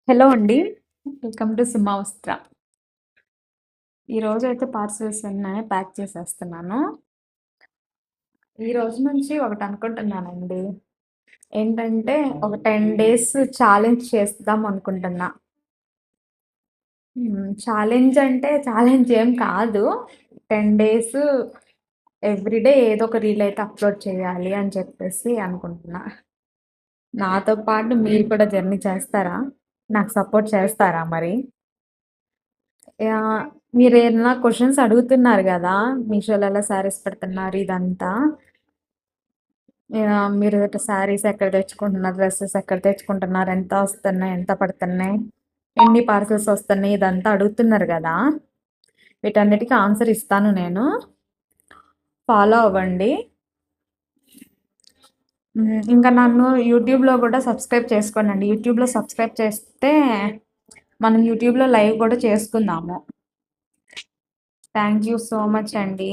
Hello అండి. Welcome to సుమా వస్త్ర. ఈరోజైతే పార్సెల్స్ ఉన్నాయి. ప్యాక్ చేసేస్తున్నాను. ఈ రోజు నుంచి ఒకటనుకుంటున్నానండి. ఏంటంటే ఒక 10 డేస్ ఛాలెంజ్ చేద్దాం అనుకుంటున్నా. ఛాలెంజ్ అంటే ఛాలెంజ్ ఏం కాదు. 10 డేస్ ఎవ్రీడే ఏదో ఒక రీల్ అయితే అప్‌లోడ్ చేయాలి అని చెప్పేసి అనుకుంటున్నా. నాతో పాటు మీరు కూడా జర్నీ చేస్తారా? నాకు సపోర్ట్ చేస్తారా మరి? యాహ్! మీరేమన్నా క్వెషన్స్ అడుగుతున్నారు గదా! మీషోలో ఎలా శారీస్ పెడుతున్నారు ఇదంతా. మీరు శారీస్ ఎక్కడ తెచ్చుకుంటున్నారు? డ్రెసెస్ ఎక్కడ తెచ్చుకుంటున్నారు? ఎంత వస్తున్నాయి? ఎంత పడుతున్నాయి? ఎన్ని పార్సెల్స్ వస్తున్నాయి? ఇదంతా అడుగుతున్నారు గదా! వీటన్నిటికి ఆన్సర్ ఇస్తాను నేను. ఫాలో అవ్వండి. ఇంకా నన్ను యూట్యూబ్‌లో గూడా సబ్స్క్రైబ్ చేసుకోండి. యూట్యూబ్‌లో సబ్స్క్రైబ్ చేస్తే మనం యూట్యూబ్‌లో లైవ్ గూడా చేసుకుందాము. థ్యాంక్ యూ సో మచ్ అండి.